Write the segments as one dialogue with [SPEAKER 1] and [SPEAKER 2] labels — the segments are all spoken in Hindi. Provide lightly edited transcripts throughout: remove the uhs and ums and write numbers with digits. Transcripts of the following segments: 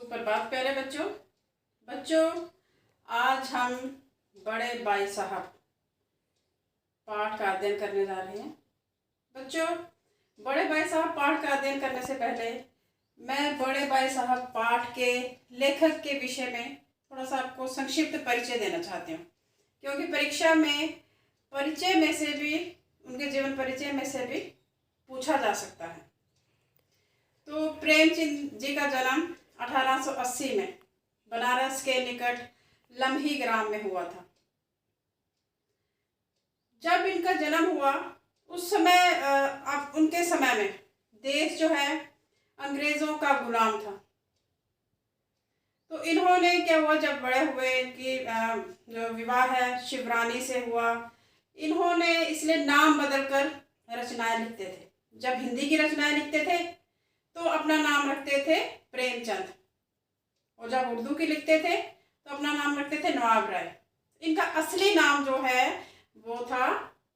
[SPEAKER 1] सुप्रभात प्यारे बच्चों। बच्चों, आज हम बड़े भाई साहब पाठ का अध्ययन करने जा रहे हैं। बच्चों, बड़े भाई साहब पाठ का अध्ययन करने से पहले मैं बड़े भाई साहब पाठ के लेखक के विषय में थोड़ा सा आपको संक्षिप्त परिचय देना चाहती हूँ, क्योंकि परीक्षा में परिचय में से भी, उनके जीवन परिचय में से भी पूछा जा सकता है। तो प्रेमचंद जी का जन्म 1880 में बनारस के निकट लम्ही ग्राम में हुआ था। जब इनका जन्म हुआ उस समय उनके समय में देश जो है अंग्रेज़ों का गुलाम था। तो इन्होंने क्या हुआ, जब बड़े हुए, इनकी जो विवाह है शिवरानी से हुआ। इन्होंने इसलिए नाम बदलकर रचनाएं लिखते थे। जब हिंदी की रचनाएं लिखते थे तो अपना नाम रखते थे प्रेमचंद, और जब उर्दू की लिखते थे तो अपना नाम रखते थे नवाब राय। इनका असली नाम जो है वो था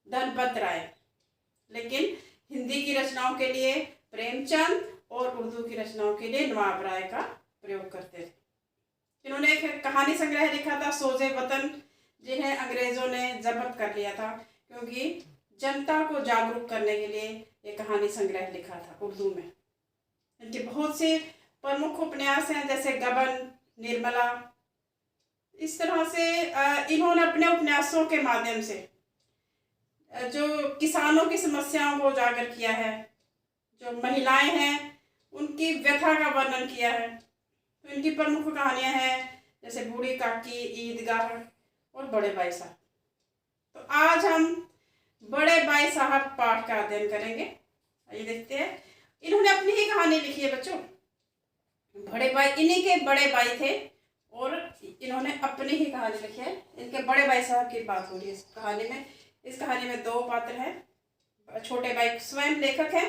[SPEAKER 1] धनपत राय, लेकिन हिंदी की रचनाओं के लिए प्रेमचंद और उर्दू की रचनाओं के लिए नवाब राय का प्रयोग करते थे। इन्होंने एक कहानी संग्रह लिखा था, सोजे वतन, जिन्हें अंग्रेज़ों ने जब्त कर लिया था, क्योंकि जनता को जागरूक करने के लिए ये कहानी संग्रह लिखा था उर्दू में। इनके बहुत से प्रमुख उपन्यास हैं, जैसे गबन, निर्मला। इस तरह से इन्होंने अपने उपन्यासों के माध्यम से जो किसानों की समस्याओं को उजागर किया है, जो महिलाएं हैं उनकी व्यथा का वर्णन किया है। तो इनकी प्रमुख कहानियां हैं जैसे बूढ़ी काकी, ईदगाह और बड़े भाई साहब। तो आज हम बड़े भाई साहब पाठ का अध्ययन करेंगे। आइए देखते हैं। इन्होंने अपनी ही कहानी लिखी है बच्चों। बड़े भाई, इन्हीं के बड़े भाई थे और इन्होंने अपनी ही कहानी लिखी है। इनके बड़े भाई साहब की बात हो रही है इस कहानी में। इस कहानी में दो पात्र हैं। छोटे भाई स्वयं लेखक हैं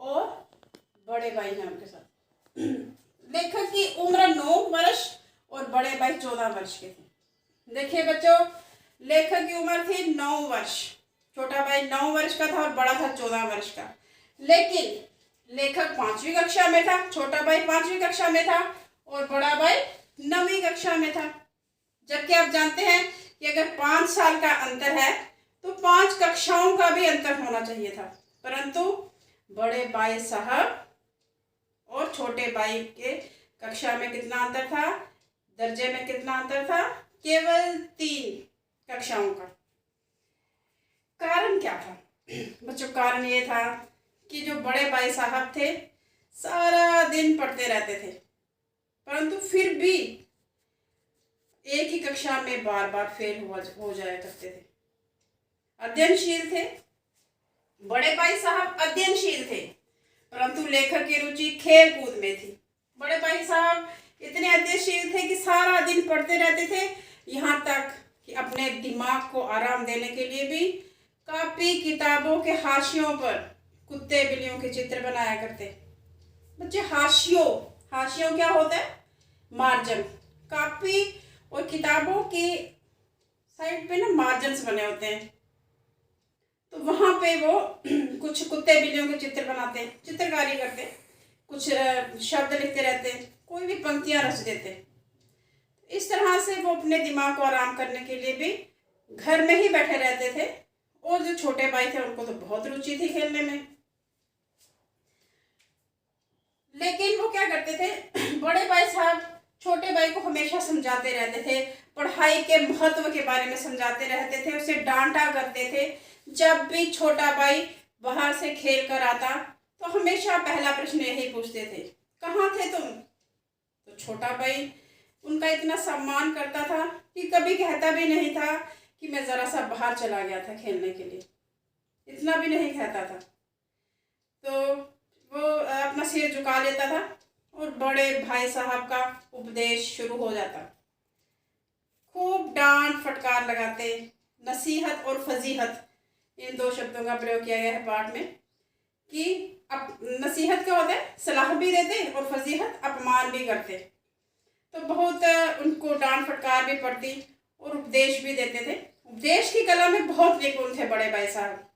[SPEAKER 1] और बड़े भाई हैं उनके साथ। लेखक की उम्र 9 वर्ष और बड़े भाई 14 वर्ष के थे। देखिए बच्चों, लेखक की उम्र थी 9 वर्ष। छोटा भाई 9 वर्ष का था और बड़ा था 14 वर्ष का। लेकिन लेखक 5वीं कक्षा में था, छोटा भाई 5वीं कक्षा में था और बड़ा भाई 9वीं कक्षा में था। जबकि आप जानते हैं कि अगर 5 साल का अंतर है तो 5 कक्षाओं का भी अंतर होना चाहिए था, परंतु बड़े भाई साहब और छोटे भाई के कक्षा में कितना अंतर था, दर्जे में कितना अंतर था? केवल 3 कक्षाओं का। कारण क्या था बच्चों? कारण ये था कि जो बड़े भाई साहब थे सारा दिन पढ़ते रहते थे, परंतु फिर भी एक ही कक्षा में बार बार फेल हो जाया करते थे। अध्ययनशील थे। बड़े भाई साहब अध्ययनशील थे, परंतु लेखक की रुचि खेल कूद में थी। बड़े भाई साहब इतने अध्ययनशील थे कि सारा दिन पढ़ते रहते थे, यहाँ तक कि अपने दिमाग को आराम देने के लिए भी कापी किताबों के हाशियों पर कुत्ते बिल्लियों के चित्र बनाया करते। बच्चे, हाशियों क्या होता है? मार्जिन। कापी और किताबों की साइड पे ना मार्जिन्स बने होते हैं, तो वहां पे वो कुछ कुत्ते बिल्लियों के चित्र बनाते, चित्रकारी करते, कुछ शब्द लिखते रहते, कोई भी पंक्तियां रच देते। इस तरह से वो अपने दिमाग को आराम करने के लिए भी घर में ही बैठे रहते थे। और जो छोटे भाई थे उनको तो बहुत रुचि थी खेलने में। लेकिन वो क्या करते थे, बड़े भाई साहब छोटे भाई को हमेशा समझाते रहते थे, पढ़ाई के महत्व के बारे में समझाते रहते थे, उसे डांटा करते थे। जब भी छोटा भाई बाहर से खेल कर आता तो हमेशा पहला प्रश्न यही पूछते थे, कहाँ थे तुम? तो छोटा भाई उनका इतना सम्मान करता था कि कभी कहता भी नहीं था कि मैं ज़रा सा बाहर चला गया था खेलने के लिए, इतना भी नहीं कहता था। तो वो अपना सिर झुका लेता था और बड़े भाई साहब का उपदेश शुरू हो जाता। खूब डांट फटकार लगाते। नसीहत और फजीहत, इन 2 शब्दों का प्रयोग किया गया है पाठ में। कि अब नसीहत क्या होता है? सलाह भी देते और फजीहत अपमान भी करते। तो बहुत उनको डांट फटकार भी पड़ती और उपदेश भी देते थे। उपदेश की कला में बहुत निपुण थे बड़े भाई साहब।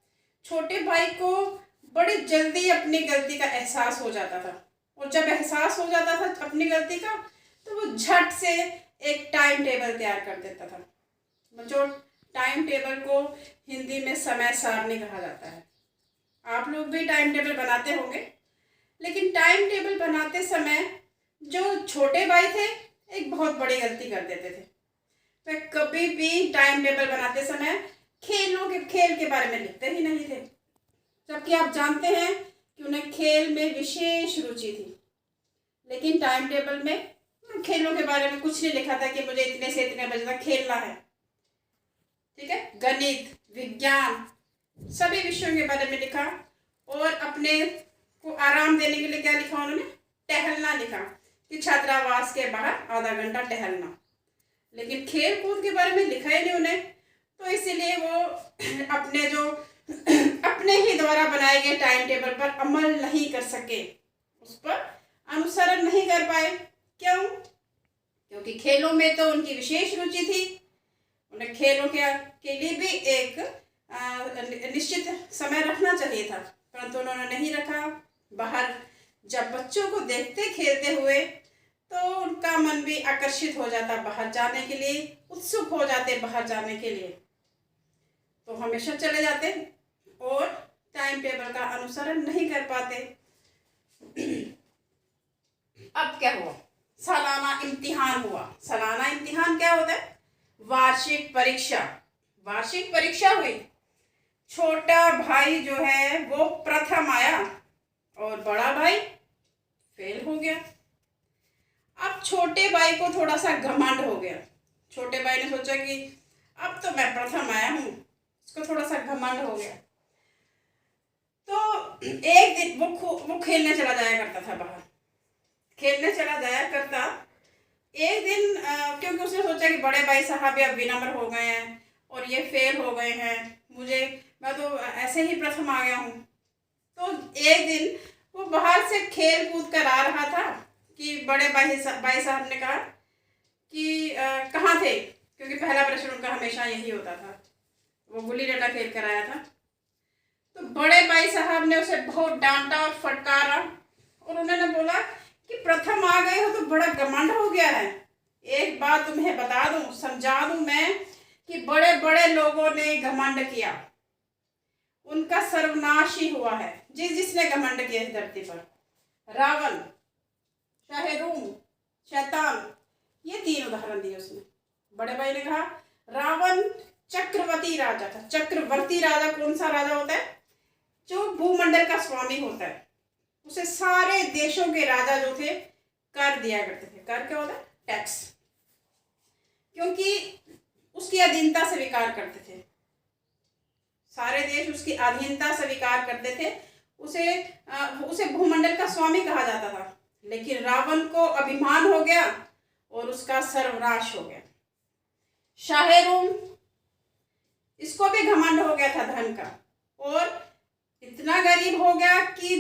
[SPEAKER 1] छोटे भाई को बड़ी जल्दी अपनी गलती का एहसास हो जाता था और जब एहसास हो जाता था अपनी गलती का तो वो झट से एक टाइम टेबल तैयार कर देता था। बच्चों, टाइम टेबल को हिंदी में समय सारणी कहा जाता है। आप लोग भी टाइम टेबल बनाते होंगे, लेकिन टाइम टेबल बनाते समय जो छोटे भाई थे एक बहुत बड़ी गलती कर देते थे। वे कभी भी टाइम टेबल बनाते समय खेल के बारे में लिखते ही नहीं थे, जबकि आप जानते हैं कि उन्हें खेल में विशेष रुचि थी। लेकिन टाइम टेबल में खेलों के बारे में कुछ नहीं लिखा था कि मुझे इतने से इतने बजे तक खेलना है। ठीक है, गणित, विज्ञान, सभी विषयों के बारे में लिखा। और अपने को आराम देने के लिए क्या लिखा उन्होंने? टहलना लिखा, कि छात्रावास के बाहर आधा घंटा टहलना। लेकिन खेल कूद के बारे में लिखा ही नहीं उन्हें, तो इसीलिए वो अपने ही द्वारा बनाए गए टाइम टेबल पर अमल नहीं कर सके, उस पर अनुसरण नहीं कर पाए। क्यों? क्योंकि खेलों में तो उनकी विशेष रुचि थी। उन्हें खेलों के लिए भी एक निश्चित समय रखना चाहिए था, परंतु उन्होंने नहीं रखा। बाहर जब बच्चों को देखते खेलते हुए तो उनका मन भी आकर्षित हो जाता बाहर जाने के लिए, उत्सुक हो जाते बाहर जाने के लिए, तो हमेशा चले जाते और टाइम टेबल का अनुसरण नहीं कर पाते। अब क्या हुआ? सालाना इम्तिहान हुआ। सालाना इम्तिहान क्या होता है? वार्षिक परीक्षा। वार्षिक परीक्षा हुई। छोटा भाई जो है वो प्रथम आया और बड़ा भाई फेल हो गया। अब छोटे भाई को थोड़ा सा घमंड हो गया। छोटे भाई ने सोचा कि अब तो मैं प्रथम आया हूँ, उसको थोड़ा सा घमंड हो गया। तो एक दिन वो खेलने चला जाया करता था बाहर, खेलने चला जाया करता। एक दिन क्योंकि उसने सोचा कि बड़े भाई साहब भी अब विनम्र हो गए हैं और ये फेल हो गए हैं, मैं तो ऐसे ही प्रथम आ गया हूँ। तो एक दिन वो बाहर से खेल कूद कर आ रहा था कि बड़े भाई साहब ने कहा कि कहाँ थे, क्योंकि पहला प्रश्न उनका हमेशा यही होता था। वो गुल्ली डंडा खेल कर आया था। तो बड़े भाई साहब ने उसे बहुत डांटा और फटकारा और उन्होंने बोला कि प्रथम आ गए हो तो बड़ा घमंड हो गया है। एक बात तुम्हें बता दूं, समझा दूं मैं कि बड़े बड़े लोगों ने घमंड किया, उनका सर्वनाश ही हुआ है। जिसने घमंड किया इस धरती पर, रावण, शाहरुम, शैतान, ये 3 उदाहरण दिए उसने। बड़े भाई ने कहा रावण चक्रवर्ती राजा था। चक्रवर्ती राजा कौन सा राजा होता है? जो भूमंडल का स्वामी होता है। उसे सारे देशों के राजा जो थे कर दिया करते थे। कर क्या होता है? टैक्स। क्योंकि उसकी अधीनता स्वीकार करते थे, सारे देश उसकी अधीनता स्वीकार करते थे। उसे भूमंडल का स्वामी कहा जाता था। लेकिन रावण को अभिमान हो गया और उसका सर्वनाश हो गया। शाहरुम, इसको भी घमंड हो गया था धन का, और इतना गरीब हो गया कि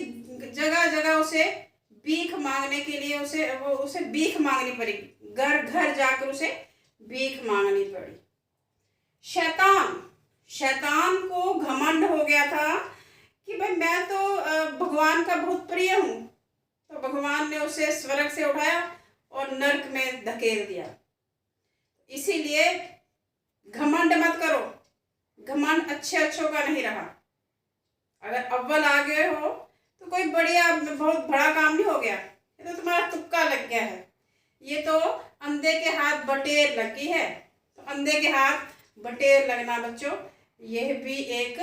[SPEAKER 1] जगह जगह उसे भीख मांगने के लिए उसे भीख मांगनी पड़ी। घर घर जाकर उसे भीख मांगनी पड़ी। शैतान को घमंड हो गया था कि भाई मैं तो भगवान का बहुत प्रिय हूँ। तो भगवान ने उसे स्वर्ग से उठाया और नरक में धकेल दिया। इसीलिए घमंड मत करो। घमंड अच्छों का नहीं रहा। अगर अव्वल आ गए हो तो कोई बहुत बड़ा काम नहीं हो गया, ये तो तुम्हारा तुक्का लग गया है। ये तो अंधे के हाथ बटेर लगी है। तो अंधे के हाथ बटेर लगना बच्चों, यह भी एक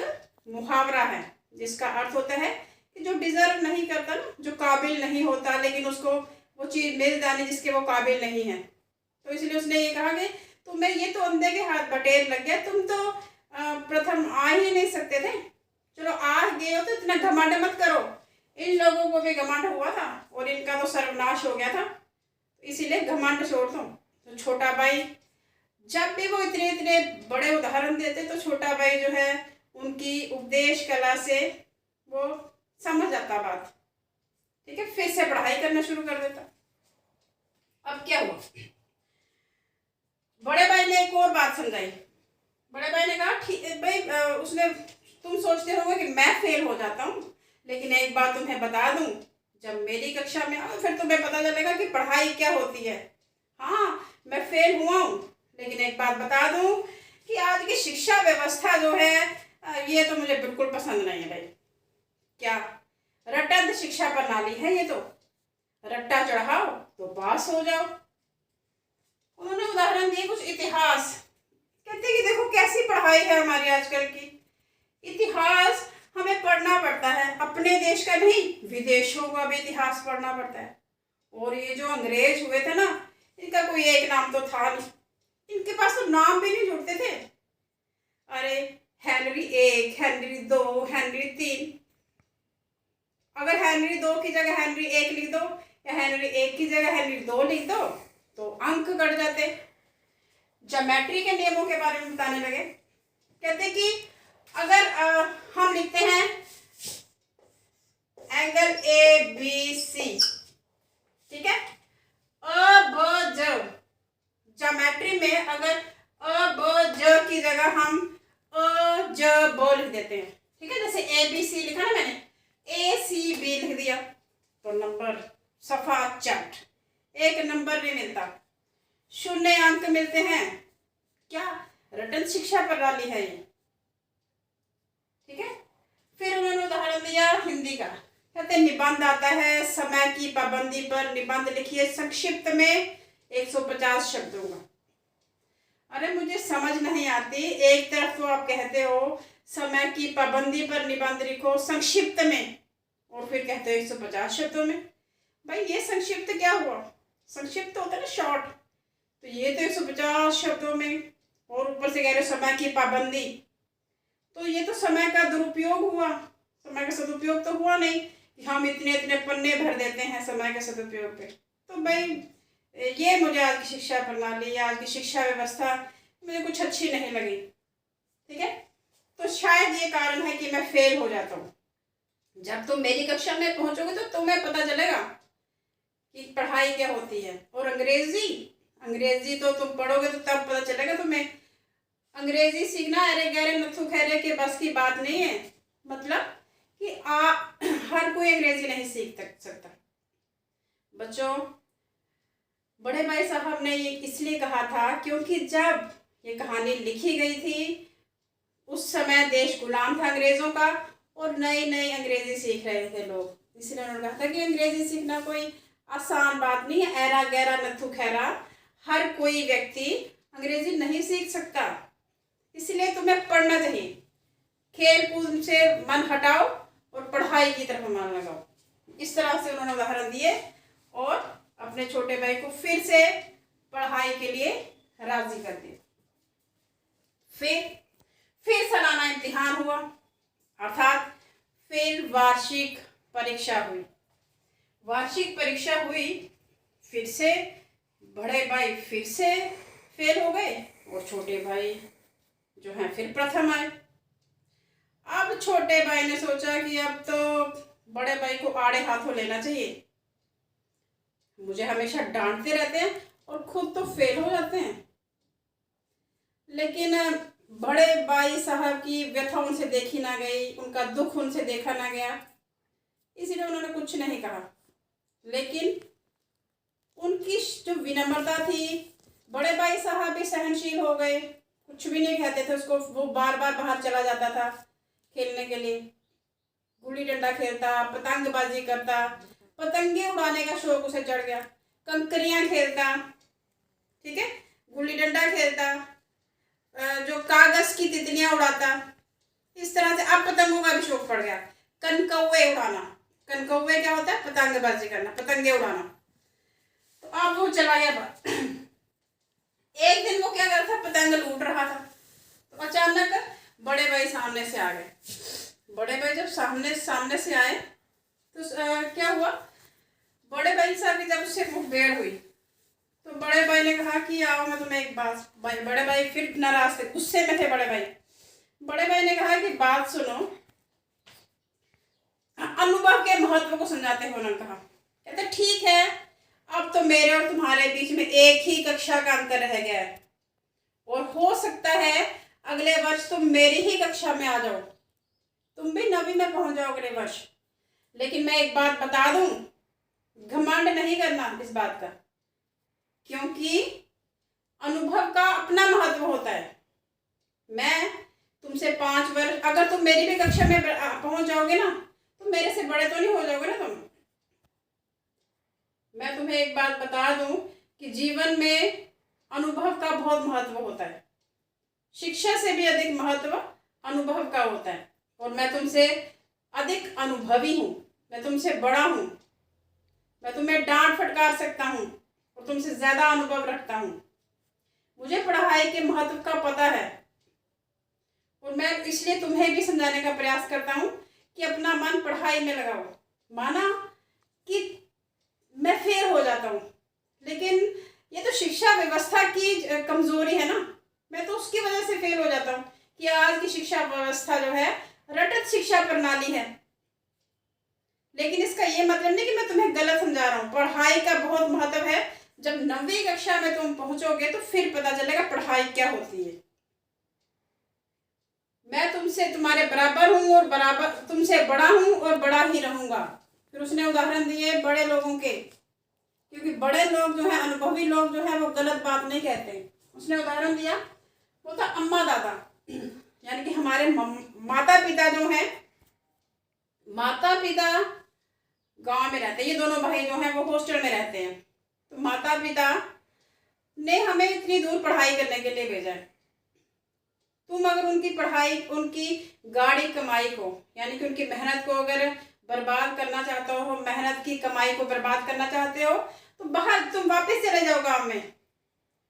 [SPEAKER 1] मुहावरा है, जिसका अर्थ होता है कि जो डिजर्व नहीं करता ना, जो काबिल नहीं होता, लेकिन उसको वो चीज़ मिल जानी जिसके वो काबिल नहीं है। तो इसलिए उसने ये कहा कि तुम्हें ये तो अंधे के हाथ बटेर लग गया, तुम तो प्रथम आ ही नहीं सकते थे, चलो आ गए हो तो इतना घमंड मत करो। इन लोगों को भी घमंड हुआ था और इनका तो सर्वनाश हो गया था, इसीलिए घमंड छोड़ दो। तो छोटा भाई, जब भी वो इतने बड़े उदाहरण देते तो छोटा भाई जो है उनकी उपदेश कला से वो समझ जाता बात। ठीक है, फिर से पढ़ाई करना शुरू कर देता। अब क्या हुआ? बड़े भाई ने एक और बात समझाई। बड़े भाई ने कहा ठीक भाई, तुम सोचते होगे कि मैं फेल हो जाता हूँ, लेकिन एक बात तुम्हें बता दूं, जब मेरी कक्षा में आओ फिर तुम्हें पता चलेगा कि पढ़ाई क्या होती है। हाँ, मैं फेल हुआ हूँ, लेकिन एक बात बता दूँ कि आज की शिक्षा व्यवस्था जो है ये तो मुझे बिल्कुल पसंद नहीं है भाई। क्या रटंत शिक्षा प्रणाली है ये तो, रट्टा चढ़ाओ तो पास हो जाओ। उन्होंने उदाहरण दिए कुछ इतिहास, कहते कि देखो कैसी पढ़ाई है हमारी आजकल की। इतिहास हमें पढ़ना पड़ता है, अपने देश का नहीं विदेशों का भी इतिहास पढ़ना पड़ता है। और ये जो अंग्रेज हुए थे ना, इनका कोई एक नाम तो था नहीं, इनके पास तो नाम भी नहीं जुड़ते थे। अरे हेनरी एक, हेनरी दो, हेनरी तीन। अगर हेनरी दो की जगह हेनरी एक लिख दो या हेनरी एक की जगह हेनरी दो लिख दो तो अंक कट जाते। ज्योमेट्री के नियमों के बारे में बताने लगे, कहते कि अगर हम लिखते हैं एंगल ए बी सी, ठीक है, अ ब ज, ज्योमेट्री में अगर अ ब ज की जगह हम अ ज ब लिख देते हैं, ठीक है, जैसे ए बी सी लिखा ना मैंने, ए सी बी लिख दिया तो नंबर सफा चट, एक नंबर भी मिलता, शून्य अंक मिलते हैं। क्या रटन शिक्षा प्रणाली है ये, ठीक है। फिर उन्होंने उदाहरण दिया हिंदी का, कहते निबंध आता है समय की पाबंदी पर निबंध लिखिए संक्षिप्त में 150 शब्दों का। अरे मुझे समझ नहीं आती, एक तरफ तो आप कहते हो समय की पाबंदी पर निबंध लिखो संक्षिप्त में, और फिर कहते हो 150 शब्दों में। भाई ये संक्षिप्त क्या हुआ, संक्षिप्त होता है ना शॉर्ट, तो ये तो 150 शब्दों में, और ऊपर से कह रहे हो समय की पाबंदी, तो ये तो समय का दुरुपयोग हुआ, समय का सदुपयोग तो हुआ नहीं कि हम इतने इतने पन्ने भर देते हैं समय के सदुपयोग पे। तो भाई ये मुझे आज की शिक्षा प्रणाली या आज की शिक्षा व्यवस्था मुझे कुछ अच्छी नहीं लगी, ठीक है। तो शायद ये कारण है कि मैं फेल हो जाता हूँ। जब तुम मेरी कक्षा में पहुंचोगे तो तुम्हें पता चलेगा कि पढ़ाई क्या होती है। और अंग्रेजी तो तुम पढ़ोगे तो तब पता चलेगा तुम्हें। अंग्रेजी सीखना अरे गहरे नथु खैरे के बस की बात नहीं है, मतलब कि हर कोई अंग्रेजी नहीं सीख सकता। बच्चों, बड़े भाई साहब ने ये इसलिए कहा था क्योंकि जब ये कहानी लिखी गई थी उस समय देश गुलाम था अंग्रेजों का, और नई नई अंग्रेजी सीख रहे थे लोग, इसलिए उन्होंने कहा था कि अंग्रेजी सीखना कोई आसान बात नहीं है, ऐरा गहरा नथु खैरा हर कोई व्यक्ति अंग्रेजी नहीं सीख सकता, इसलिए तुम्हें पढ़ना चाहिए। खेल कूद से मन हटाओ और पढ़ाई की तरफ मन लगाओ। इस तरह से उन्होंने उदाहरण दिए और अपने छोटे भाई को फिर से पढ़ाई के लिए राजी कर दिया। फिर सालाना इम्तिहान हुआ, अर्थात फिर वार्षिक परीक्षा हुई। वार्षिक परीक्षा हुई, फिर से बड़े भाई फिर से फेल हो गए और छोटे भाई जो हैं फिर प्रथम आए। अब छोटे भाई ने सोचा कि अब तो बड़े भाई को आड़े हाथों लेना चाहिए, मुझे हमेशा डांटते रहते हैं और खुद तो फेल हो जाते हैं। लेकिन बड़े भाई साहब की व्यथा उनसे देखी ना गई, उनका दुख उनसे देखा ना गया, इसीलिए उन्होंने कुछ नहीं कहा। लेकिन उनकी जो विनम्रता थी, बड़े भाई साहब भी सहनशील हो गए, कुछ भी नहीं कहते थे उसको। वो बार बार बाहर चला जाता था खेलने के लिए, गुल्ली डंडा खेलता, पतंगबाजी करता, पतंगे उड़ाने का शौक उसे चढ़ गया, कंकरियां खेलता, ठीक है, गुल्ली डंडा खेलता, जो कागज की तितलियां उड़ाता, इस तरह से अब पतंगों का भी शौक पड़ गया। कनकौवे उड़ाना, कनकौवे क्या होता है, पतंगबाजी करना, पतंगे उड़ाना। तो अब वो चला गया बात। एक दिन वो क्या कर रहा था, पतंग लूट रहा था, तो अचानक बड़े भाई सामने से आ गए। बड़े भाई जब सामने से आए तो क्या हुआ, बड़े भाई साहब की जब उससे मुठभेड़ हुई तो बड़े भाई ने कहा कि आओ मैं तुम्हें एक बात। बड़े भाई फिर नाराज थे, गुस्से में थे बड़े भाई। बड़े भाई ने कहा कि बात सुनो, अनुभव के महत्व को समझाते हुए उन्होंने कहा, कहते ठीक है, अब तो मेरे और तुम्हारे बीच में एक ही कक्षा का अंतर रह गया है और हो सकता है अगले वर्ष तुम मेरी ही कक्षा में आ जाओ, तुम भी 9वीं में पहुंच जाओ अगले वर्ष। लेकिन मैं एक बात बता दूं घमंड नहीं करना इस बात का, क्योंकि अनुभव का अपना महत्व होता है। मैं तुमसे 5 वर्ष, अगर तुम मेरी भी कक्षा में पहुंच जाओगे ना, तो मेरे से बड़े तो नहीं हो जाओगे ना तुम। मैं तुम्हें एक बात बता दूं कि जीवन में अनुभव का बहुत महत्व होता है। शिक्षा से भी अधिक महत्व अनुभव का होता है। और मैं तुमसे अधिक अनुभवी हूँ, मैं तुमसे बड़ा हूँ, मैं तुम्हें डांट फटकार सकता हूँ और तुमसे ज़्यादा अनुभव रखता हूँ। मुझे पढ़ाई के महत्व का पता है और मैं इसलिए तुम्हें भी समझाने का प्रयास करता हूँ कि अपना मन पढ़ाई में लगाओ। माना कि मैं फेल हो जाता हूँ, लेकिन ये तो शिक्षा व्यवस्था की कमजोरी है ना, मैं तो उसकी वजह से फेल हो जाता हूँ कि आज की शिक्षा व्यवस्था जो है रटत शिक्षा प्रणाली है। लेकिन इसका ये मतलब नहीं कि मैं तुम्हें गलत समझा रहा हूँ। पढ़ाई का बहुत महत्व है। जब 9वीं कक्षा में तुम पहुंचोगे तो फिर पता चलेगा पढ़ाई क्या होती है। मैं तुमसे तुम्हारे बराबर हूँ और बराबर तुमसे बड़ा हूँ और बड़ा ही रहूंगा। फिर उसने उदाहरण दिए बड़े लोगों के, क्योंकि बड़े लोग जो है, अनुभवी लोग जो है, वो गलत बात नहीं कहते। उसने उदाहरण दिया, वो था अम्मा दादा, यानी कि हमारे माता पिता जो हैं, माता पिता गांव में रहते हैं, ये दोनों भाई जो हैं वो हॉस्टल में रहते हैं। तो माता पिता ने हमें इतनी दूर पढ़ाई करने के लिए भेजा है। तुम अगर उनकी पढ़ाई, उनकी गाढ़ी कमाई को, यानी कि उनकी मेहनत को अगर बर्बाद करना चाहते हो, मेहनत की कमाई को बर्बाद करना चाहते हो, तो बाहर तुम वापस चले जाओ गांव में।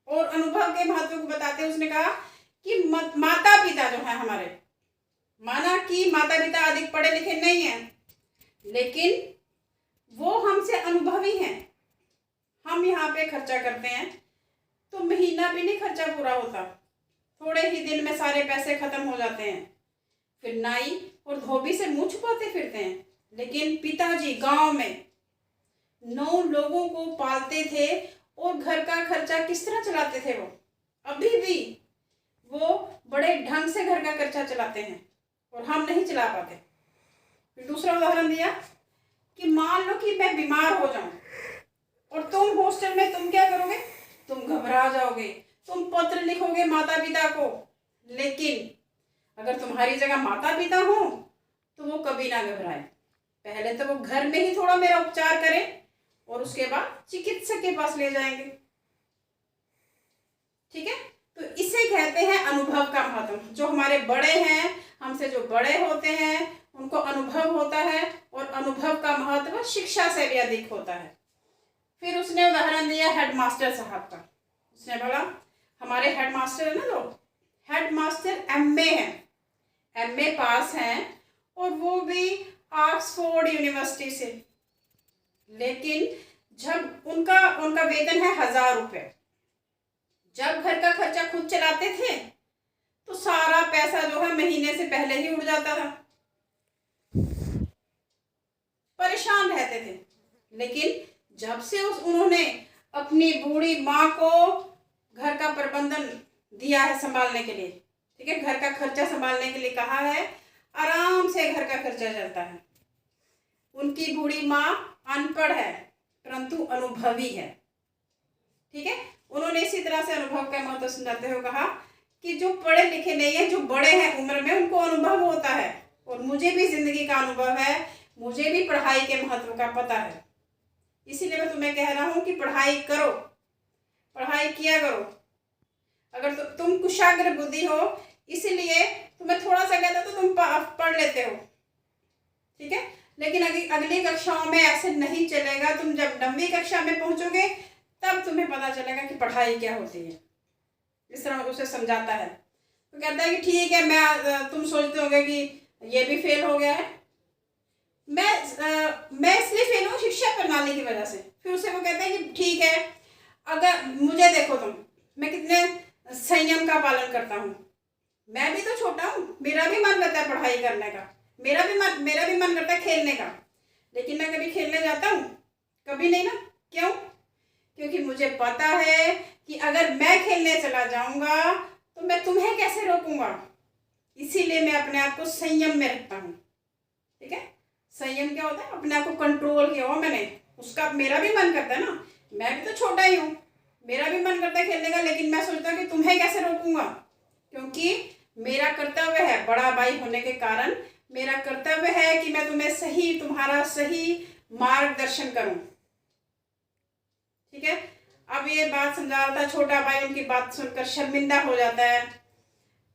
[SPEAKER 1] और अनुभव के महत्व को बताते हुए उसने कहा कि माता पिता जो है हमारे, माना कि माता पिता अधिक पढ़े लिखे नहीं हैं, लेकिन वो हमसे अनुभवी हैं। हम यहाँ पे खर्चा करते हैं तो महीना भी नहीं खर्चा पूरा होता, थोड़े ही दिन में सारे पैसे खत्म हो जाते हैं। फिर नाई और धोबी से मुंह छुपाते फिरते हैं। लेकिन पिताजी गांव में 9 लोगों को पालते थे और घर का खर्चा किस तरह चलाते थे। वो अभी भी वो बड़े ढंग से घर का खर्चा चलाते हैं और हम नहीं चला पाते। फिर दूसरा उदाहरण दिया कि मान लो कि मैं बीमार हो जाऊं और तुम हॉस्टल में, तुम क्या करोगे? तुम घबरा जाओगे, तुम पत्र लिखोगे माता पिता को। लेकिन अगर तुम्हारी जगह माता पिता हो तो वो कभी ना घबराए। पहले तो वो घर में ही थोड़ा मेरा उपचार करें और उसके बाद चिकित्सक के पास ले जाएंगे। ठीक है, तो इसे कहते हैं अनुभव का महत्व। जो हमारे बड़े हैं, हमसे जो बड़े होते हैं, उनको अनुभव होता है और अनुभव का महत्व शिक्षा से भी अधिक होता है। फिर उसने उदाहरण दिया हेडमास्टर साहब का। उसने बोला हमारे हेडमास्टर है ना, जो हेडमास्टर एमए हैं, एमए पास हैं और वो भी ऑक्सफोर्ड यूनिवर्सिटी से। लेकिन जब उनका वेतन है 1000 रुपये। जब घर का खर्चा खुद चलाते थे तो सारा पैसा जो है महीने से पहले ही उड़ जाता था, परेशान रहते थे। लेकिन जब से उन्होंने अपनी बूढ़ी माँ को घर का प्रबंधन दिया है संभालने के लिए, ठीक है, घर का खर्चा संभालने के लिए कहा है, आराम से घर का खर्चा चलता है। उनकी बूढ़ी माँ अनपढ़ है परंतु अनुभवी है। ठीक है, उन्होंने इसी तरह से अनुभव का महत्व समझाते हुए कहा कि जो पढ़े लिखे नहीं है, जो बड़े हैं उम्र में, उनको अनुभव होता है। और मुझे भी जिंदगी का अनुभव है, मुझे भी पढ़ाई के महत्व का पता है। इसीलिए मैं तुम्हें कह रहा हूँ कि पढ़ाई करो, पढ़ाई किया करो। अगर तुम कुशाग्र बुद्धि हो, इसीलिए तुम्हें थोड़ा सा कहता तो तुम पढ़ लेते हो। ठीक है, लेकिन अगली कक्षाओं में ऐसे नहीं चलेगा। तुम जब 9वीं कक्षा में पहुंचोगे तब तुम्हें पता चलेगा कि पढ़ाई क्या होती है। इस तरह उसे समझाता है। तो कहता है कि ठीक है, तुम सोचते होगे कि ये भी फेल हो गया है, मैं इसलिए फेल हूँ शिक्षा प्रणाली की वजह से। फिर उसे वो कहते हैं कि ठीक है, अगर मुझे देखो तुम, मैं कितने संयम का पालन करता हूँ। मैं भी तो छोटा हूँ, मेरा भी मन करता है पढ़ाई करने का, मेरा भी मन करता है खेलने का, लेकिन मैं कभी खेलने जाता हूँ? कभी नहीं ना। क्यों? क्योंकि मुझे पता है कि अगर मैं खेलने चला जाऊंगा तो मैं तुम्हें कैसे रोकूंगा। इसीलिए मैं अपने आप को संयम में रखता हूँ। ठीक है, संयम क्या होता है? अपने आप को कंट्रोल किया हुआ मैंने, उसका मेरा भी मन करता है ना, मैं भी तो छोटा ही हूँ, मेरा भी मन करता है खेलने का, लेकिन मैं सोचता हूँ कि तुम्हें कैसे रोकूंगा, क्योंकि मेरा कर्तव्य है, बड़ा भाई होने के कारण मेरा कर्तव्य है कि मैं तुम्हें सही, तुम्हारा सही मार्गदर्शन करूं। ठीक है। अब ये बात समझा रहा था, छोटा भाई उनकी बात सुनकर शर्मिंदा हो जाता है।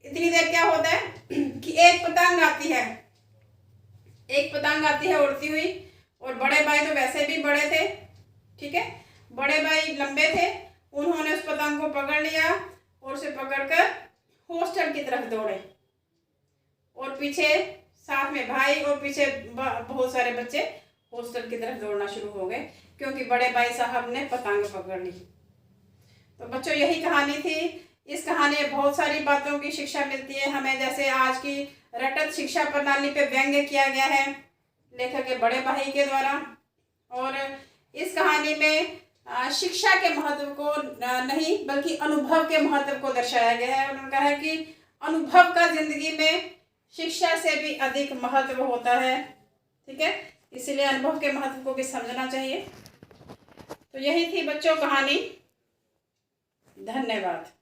[SPEAKER 1] इतनी देर क्या होता है कि एक पतंग आती है, एक पतंग आती है उड़ती हुई, और बड़े भाई तो वैसे भी बड़े थे, ठीक है, बड़े भाई लंबे थे, उन्होंने उस पतंग को पकड़ लिया और उसे पकड़कर हॉस्टल की तरफ दौड़े, और पीछे साथ में भाई और पीछे बहुत सारे बच्चे हॉस्टल की तरफ दौड़ना शुरू हो गए, क्योंकि बड़े भाई साहब ने पतंग पकड़ ली। तो बच्चों यही कहानी थी। इस कहानी में बहुत सारी बातों की शिक्षा मिलती है हमें, जैसे आज की रटत शिक्षा प्रणाली पे व्यंग्य किया गया है लेखक के बड़े भाई के द्वारा, और इस कहानी में शिक्षा के महत्व को नहीं बल्कि अनुभव के महत्व को दर्शाया गया है। उन्होंने कहा है कि अनुभव का जिंदगी में शिक्षा से भी अधिक महत्व होता है। ठीक है, इसीलिए अनुभव के महत्व को भी समझना चाहिए। तो यही थी बच्चों कहानी। धन्यवाद।